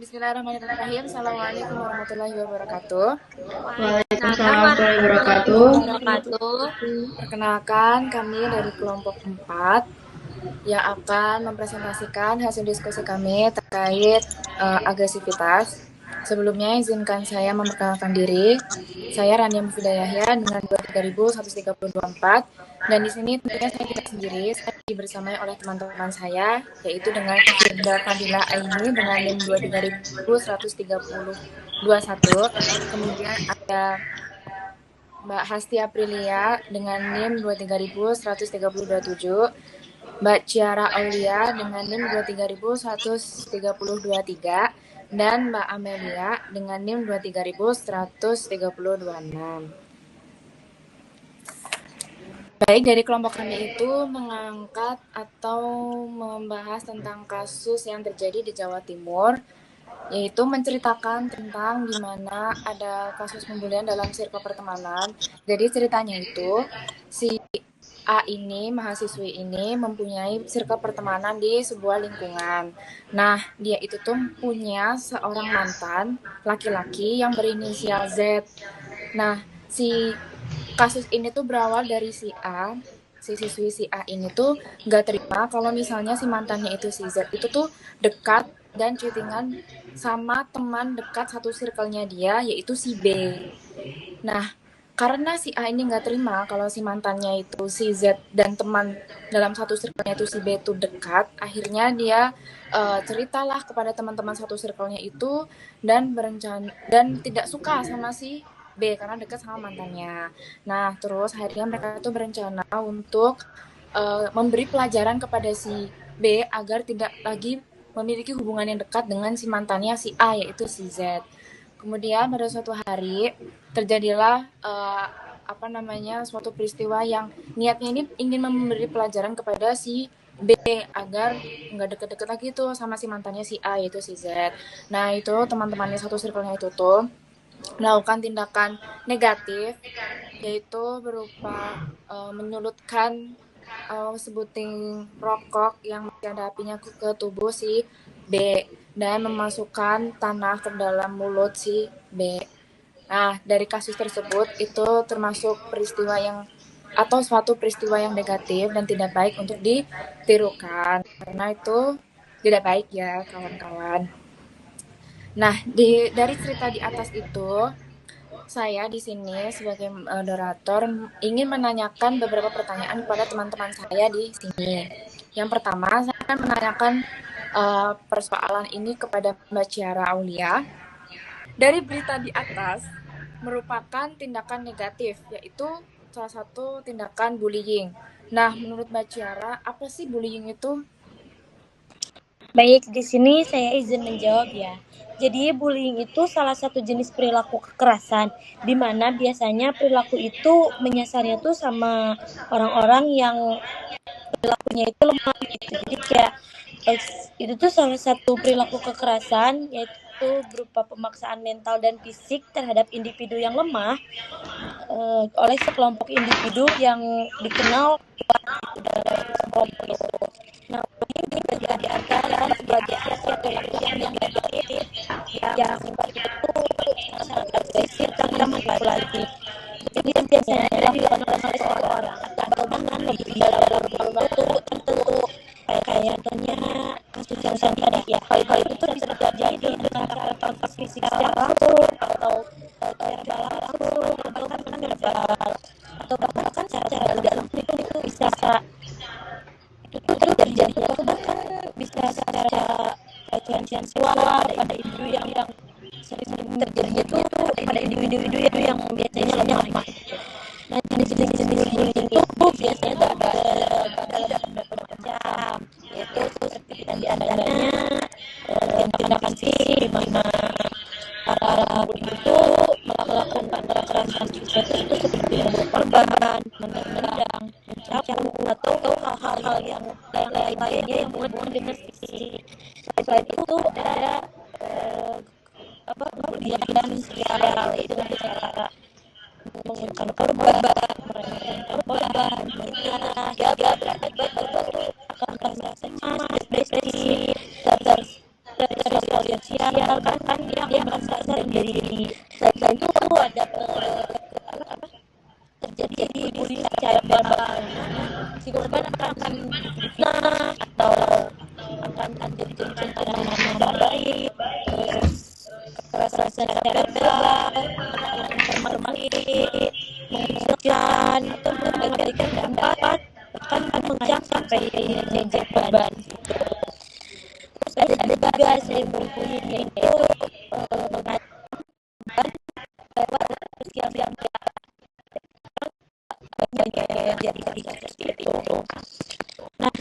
Bismillahirrahmanirrahim. Assalamualaikum warahmatullahi wabarakatuh. Waalaikumsalam warahmatullahi wabarakatuh. Perkenalkan, kami dari kelompok 4 yang akan mempresentasikan hasil diskusi kami terkait agresivitas. Sebelumnya izinkan saya memperkenalkan diri. Saya Rania Mufidah Yahya dengan 23.134 dan di sini tentunya saya tidak sendiri. Saya dibersamai oleh teman-teman saya yaitu dengan Firda Fadila Aini dengan NIM 23.13021. Kemudian ada Mbak Hasti Aprilia dengan NIM 23.13027, Mbak Ciara Aulia dengan NIM 23.13023, dan Mbak Amelia dengan NIM 23.13026. Baik, dari kelompok kami itu mengangkat atau membahas tentang kasus yang terjadi di Jawa Timur, yaitu menceritakan tentang gimana ada kasus pembulian dalam sirkel pertemanan. Jadi ceritanya itu si A ini, mahasiswi ini mempunyai sirkel pertemanan di sebuah lingkungan. Nah, dia itu tuh punya seorang mantan laki-laki yang berinisial Z. Nah, si kasus ini tuh berawal dari si A, si siswi si A ini tuh nggak terima kalau misalnya si mantannya itu si Z itu tuh dekat dan chattingan sama teman dekat satu circle-nya dia, yaitu si B. Nah, karena si A ini nggak terima kalau si mantannya itu si Z dan teman dalam satu circle-nya itu si B itu dekat, akhirnya dia ceritalah kepada teman-teman satu circle-nya itu dan berencana dan tidak suka sama si B karena dekat sama mantannya. Nah, terus akhirnya mereka tuh berencana untuk memberi pelajaran kepada si B agar tidak lagi memiliki hubungan yang dekat dengan si mantannya si A, yaitu si Z. Kemudian pada suatu hari terjadilah suatu peristiwa yang niatnya ini ingin memberi pelajaran kepada si B agar nggak deket-deket lagi tuh sama si mantannya si A, yaitu si Z. Nah, itu teman-temannya satu circle-nya itu tuh melakukan tindakan negatif, yaitu berupa menyulutkan sebuting rokok yang masih ada apinya ke tubuh si B dan memasukkan tanah ke dalam mulut si B. Nah, dari kasus tersebut itu termasuk peristiwa yang atau suatu peristiwa yang negatif dan tidak baik untuk ditirukan karena itu tidak baik ya kawan-kawan. Nah, dari cerita di atas itu saya di sini sebagai moderator ingin menanyakan beberapa pertanyaan kepada teman-teman saya di sini. Yang pertama, saya akan menanyakan persoalan ini kepada Mbak Ciara Aulia. Dari berita di atas merupakan tindakan negatif, yaitu salah satu tindakan bullying. Nah, menurut Mbak Ciara, apa sih bullying itu? Baik, di sini saya izin menjawab ya. Jadi bullying itu salah satu jenis perilaku kekerasan, di mana biasanya perilaku itu menyasarnya tuh sama orang-orang yang perilakunya itu lemah gitu. Jadi kayak itu tuh salah satu perilaku kekerasan, yaitu berupa pemaksaan mental dan fisik terhadap individu yang lemah oleh sekelompok individu yang dikenal kuat gitu dalam kelompok itu. Nah, ini bisa diartikan sebagai sesuatu yang negatif yang itu sangat agresif dan manipulatif. Jadi biasanya dilakukan oleh seseorang atau bahkan lebih dalam waktu tertentu. Kayak contohnya kasus yang tadi ya, hal itu tuh bisa terjadi dengan cara fisik secara langsung atau verbal langsung atau bahkan verbal atau bahkan cara tidak langsung itu bisa itu tuh terjadi atau bahkan bisa secara pelecehan seksual pada individu yang sering terjadinya itu pada individu yang biasanya lemah. Nah, jenis-jenis bullying itu biasanya dalam beberapa macam, yaitu seperti di antaranya tindakan fisik, di mana para bully itu melakukan kekerasan fisik itu seperti membuat korban, menendang, mencambuk, atau hal-hal yang lainnya yang berhubungan dengan fisik. Selain itu ada bullying sosial, itu dengan cara menggunakan korban, meremehkan korban, menghina, akan merasa cemas, depresi, tersosial sosial kan dia merasa sendiri. Selain itu ada terjadi bullying secara verbal, si korban akan difitnah atau akan jadi pencemaran nama baik, terus kekerasan secara verbal, informasi, mengucapkan atau memberikan pendapat bahkan mengancam sampai mengejek korban. Terus ada juga cyberbullying yaitu lewat sosial media jadi seperti itu. Nah,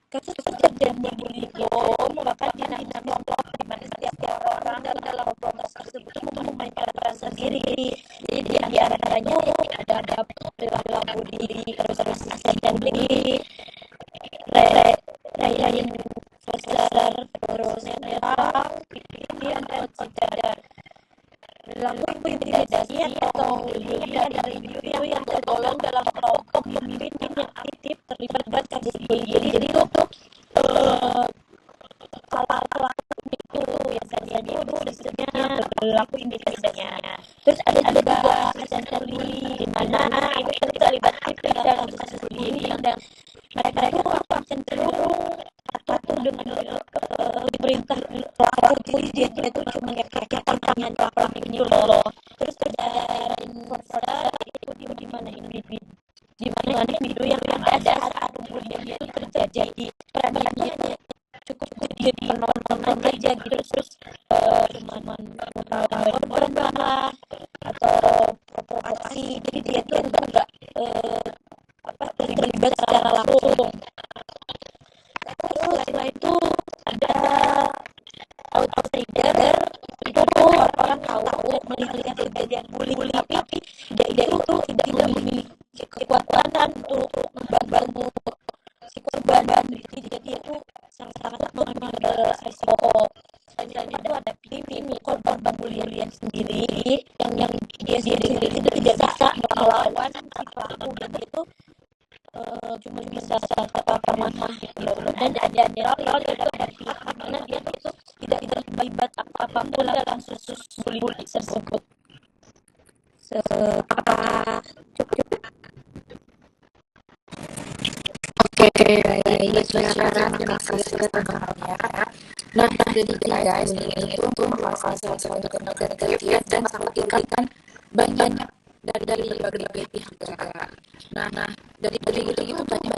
kasus terjadinya bullying itu merupakan dinamika kelompok di mana setiap orang dalam kelompok tersebut memainkan peran sendiri. Jadi di antaranya ada perilaku diri, terus asisten bully, lain besar, terus netral, pilihan dan tidak perilaku intimidasi atau bullying dari individu yang tergolong dalam kelompok pemimpin yang aktif terlibat kasus bullying. Jadi itu kalau itu biasanya itu disebutnya perilaku intimidasinya. Terus ada juga asisten bullying di mana itu terlibat aktif dalam kasus bullying dan mereka itu akan cenderung patuh dengan perintah pelaku. Dia itu cuma kayak tantangan pelaku ini loh. Terus ada influencer itu di mana individu yang ada saat bullying itu terjadi perannya cukup jadi penonton aja gitu, terus cuma korban lah atau provokasi. Jadi dia tuh enggak terlibat secara langsung. Terus setelah itu ada outsider, itu tuh orang tahu melihat kejadian bullying tapi dia itu tidak memiliki kekuatan untuk membantu si korban. Jadi dia tuh sangat mengambil resiko. Selain itu ada ini korban bullying sendiri yang dia sendiri itu tidak bisa melawan si pelaku dan itu cuma bisa apa marah gitu loh. Dan ada netral juga dari pihak mana dia itu tidak terlibat apapun dalam kasus bullying tersebut. Cukup. Oke, baik. Terima kasih tanggapannya. Nah, jadi guys, itu merupakan salah satu tindakan negatif dan merugikan banyak dari berbagai pihak juga. Nah, dari itu banyak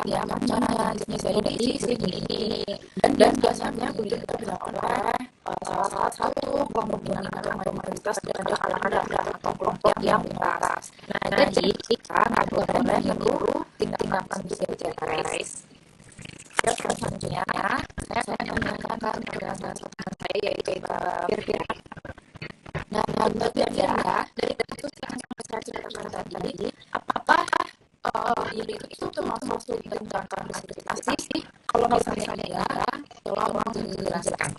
ya macamnya jenis dari sini dan biasanya bullying itu dilakukan oleh salah satu kelompok binaan atau mayoritas dari kalangan atau kelompok yang minoritas. Nah, jadi jika nggak boleh menurut tindakan berbeda guys. Terus selanjutnya saya menanyakan kepada teman saya yaitu Firfir. Nah, bagian ya dari kasus yang saya ceritakan tadi, apakah diri itu termasuk tindakan diskriminasi sih? Kalau misalnya ya, tolong dijelaskan.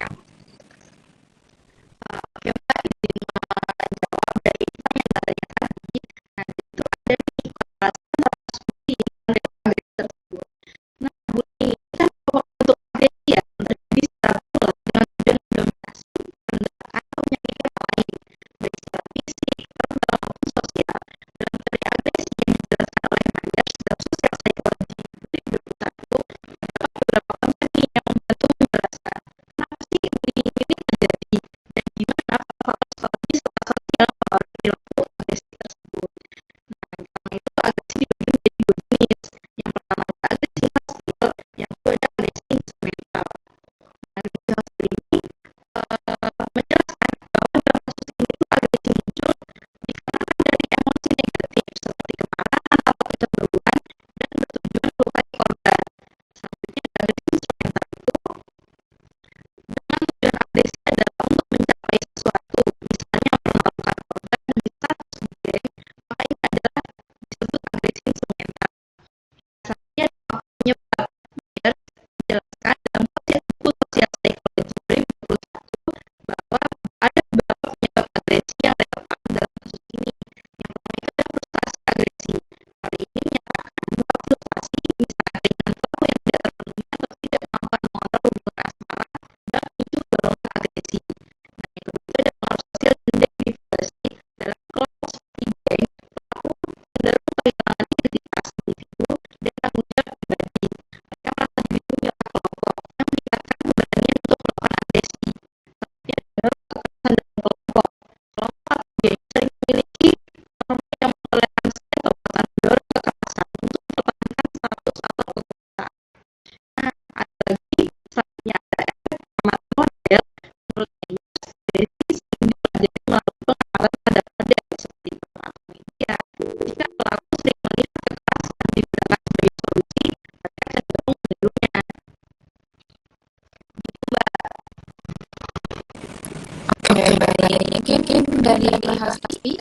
Oke, baik. Mungkin dari Kak Hasti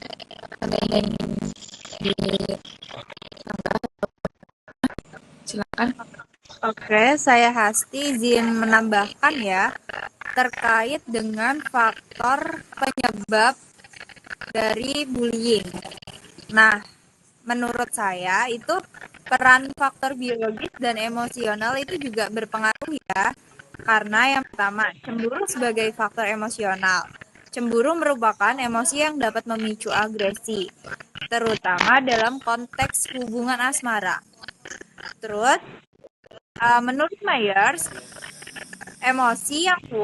ada yang silakan. Oke, saya Hasti izin menambahkan ya terkait dengan faktor penyebab dari bullying. Nah, menurut saya itu peran faktor biologis dan emosional itu juga berpengaruh ya. Karena yang pertama, cemburu sebagai faktor emosional. Cemburu merupakan emosi yang dapat memicu agresi, terutama dalam konteks hubungan asmara. Terus, menurut Myers, emosi yang kuat